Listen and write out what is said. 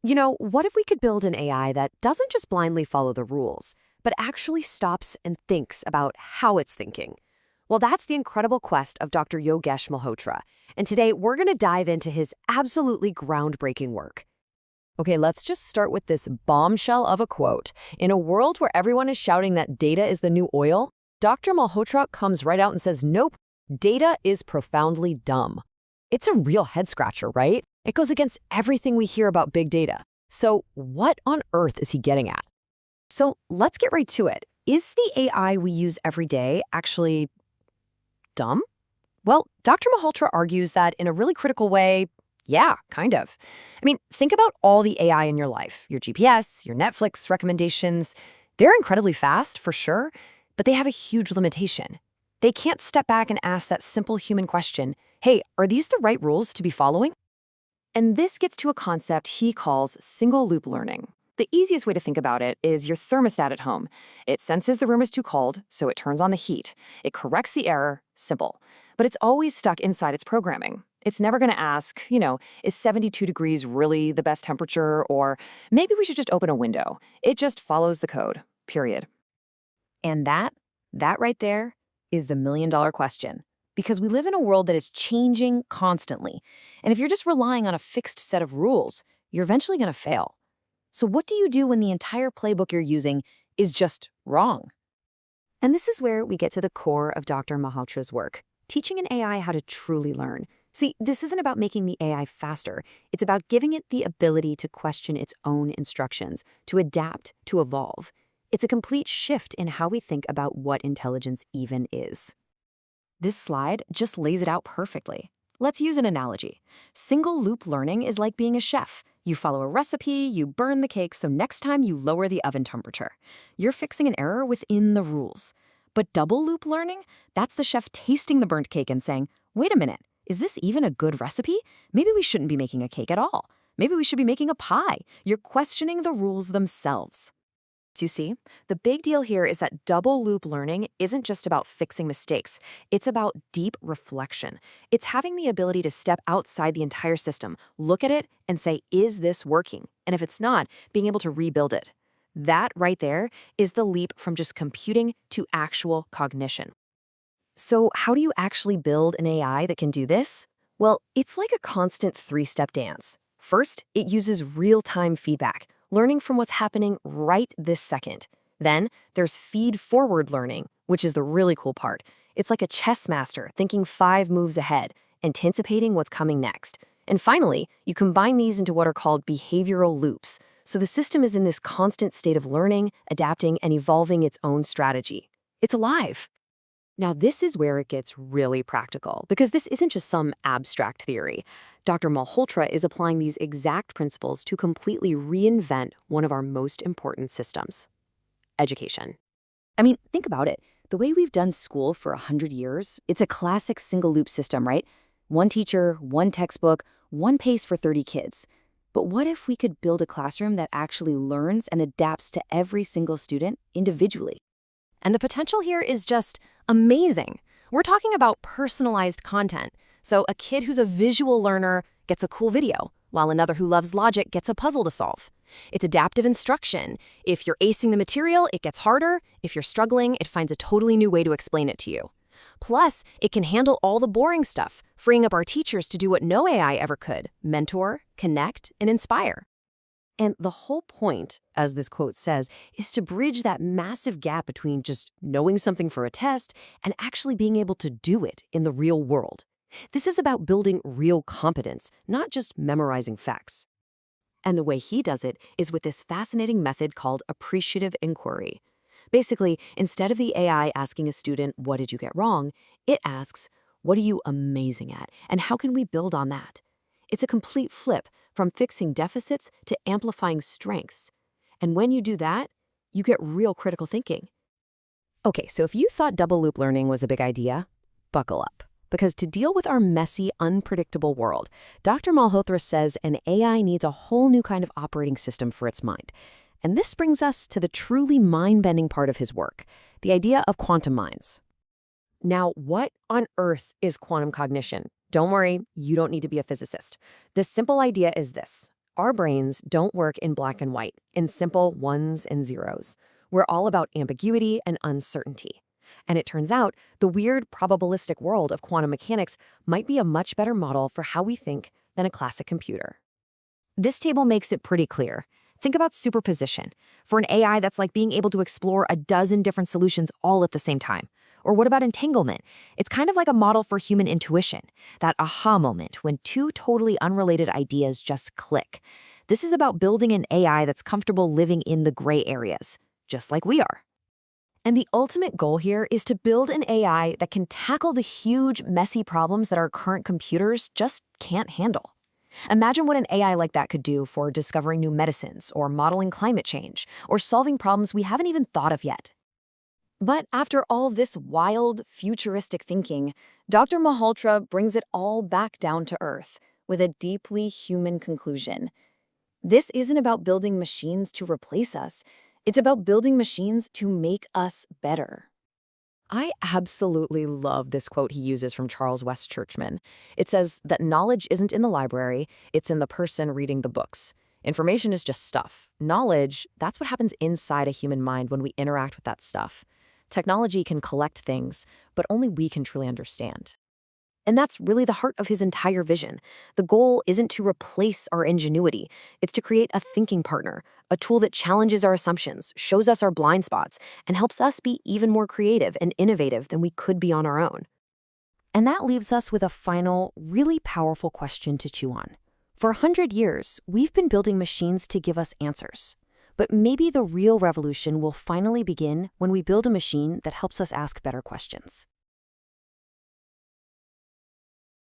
What if we could build an AI that doesn't just blindly follow the rules, but actually stops and thinks about how it's thinking? Well, that's the incredible quest of Dr. Yogesh Malhotra. And today, we're going to dive into his absolutely groundbreaking work. Okay, let's just start with this bombshell of a quote. In a world where everyone is shouting that data is the new oil, Dr. Malhotra comes right out and says, nope, data is profoundly dumb. It's a real head-scratcher, right? It goes against everything we hear about big data. So what on earth is he getting at? So let's get right to it. Is the AI we use every day actually dumb? Well, Dr. Malhotra argues that in a really critical way, yeah, kind of. I mean, think about all the AI in your life, your GPS, your Netflix recommendations. They're incredibly fast, for sure, but they have a huge limitation. They can't step back and ask that simple human question, hey, are these the right rules to be following? And this gets to a concept he calls single-loop learning. The easiest way to think about it is your thermostat at home. It senses the room is too cold, so it turns on the heat. It corrects the error, simple. But it's always stuck inside its programming. It's never going to ask, is 72 degrees really the best temperature? Or maybe we should just open a window. It just follows the code, period. And that right there is the million-dollar question. Because we live in a world that is changing constantly. And if you're just relying on a fixed set of rules, you're eventually going to fail. So what do you do when the entire playbook you're using is just wrong? And this is where we get to the core of Dr. Malhotra's work, teaching an AI how to truly learn. See, this isn't about making the AI faster. It's about giving it the ability to question its own instructions, to adapt, to evolve. It's a complete shift in how we think about what intelligence even is. This slide just lays it out perfectly. Let's use an analogy. Single-loop learning is like being a chef. You follow a recipe, you burn the cake, so next time you lower the oven temperature. You're fixing an error within the rules. But double-loop learning, that's the chef tasting the burnt cake and saying, wait a minute, is this even a good recipe? Maybe we shouldn't be making a cake at all. Maybe we should be making a pie. You're questioning the rules themselves. So you see, the big deal here is that double-loop learning isn't just about fixing mistakes. It's about deep reflection. It's having the ability to step outside the entire system, look at it, and say, is this working? And if it's not, being able to rebuild it. That right there is the leap from just computing to actual cognition. So how do you actually build an AI that can do this? Well, it's like a constant three-step dance. First, it uses real-time feedback, learning from what's happening right this second. Then there's feed-forward learning, which is the really cool part. It's like a chess master thinking 5 moves ahead, anticipating what's coming next. And finally, you combine these into what are called behavioral loops. So the system is in this constant state of learning, adapting, and evolving its own strategy. It's alive. Now, this is where it gets really practical, because this isn't just some abstract theory. Dr. Malhotra is applying these exact principles to completely reinvent one of our most important systems: education. I mean, think about it. The way we've done school for 100 years, it's a classic single-loop system, right? One teacher, one textbook, one pace for 30 kids. But what if we could build a classroom that actually learns and adapts to every single student individually? And the potential here is just amazing. We're talking about personalized content. So a kid who's a visual learner gets a cool video, while another who loves logic gets a puzzle to solve. It's adaptive instruction. If you're acing the material, it gets harder. If you're struggling, it finds a totally new way to explain it to you. Plus, it can handle all the boring stuff, freeing up our teachers to do what no AI ever could: mentor, connect, and inspire. And the whole point, as this quote says, is to bridge that massive gap between just knowing something for a test and actually being able to do it in the real world. This is about building real competence, not just memorizing facts. And the way he does it is with this fascinating method called appreciative inquiry. Basically, instead of the AI asking a student, what did you get wrong, it asks, what are you amazing at, and how can we build on that? It's a complete flip from fixing deficits to amplifying strengths. And when you do that, you get real critical thinking. Okay, so if you thought double-loop learning was a big idea, buckle up. Because to deal with our messy, unpredictable world, Dr. Malhotra says an AI needs a whole new kind of operating system for its mind. And this brings us to the truly mind-bending part of his work, the idea of quantum minds. Now, what on earth is quantum cognition? Don't worry, you don't need to be a physicist. The simple idea is this. our brains don't work in black and white, in simple ones and zeros. We're all about ambiguity and uncertainty. And it turns out the weird probabilistic world of quantum mechanics might be a much better model for how we think than a classic computer. This table makes it pretty clear. Think about superposition. For an AI, that's like being able to explore a dozen different solutions all at the same time. Or what about entanglement? It's kind of like a model for human intuition, that aha moment when two totally unrelated ideas just click. This is about building an AI that's comfortable living in the gray areas, just like we are. And the ultimate goal here is to build an AI that can tackle the huge, messy problems that our current computers just can't handle. Imagine what an AI like that could do for discovering new medicines, or modeling climate change, or solving problems we haven't even thought of yet. But after all this wild, futuristic thinking, Dr. Malhotra brings it all back down to earth with a deeply human conclusion. This isn't about building machines to replace us. It's about building machines to make us better. I absolutely love this quote he uses from Charles West Churchman. It says that knowledge isn't in the library, it's in the person reading the books. Information is just stuff. Knowledge, that's what happens inside a human mind when we interact with that stuff. Technology can collect things, but only we can truly understand. And that's really the heart of his entire vision. The goal isn't to replace our ingenuity. It's to create a thinking partner, a tool that challenges our assumptions, shows us our blind spots, and helps us be even more creative and innovative than we could be on our own. And that leaves us with a final, really powerful question to chew on. For 100 years, we've been building machines to give us answers. But maybe the real revolution will finally begin when we build a machine that helps us ask better questions.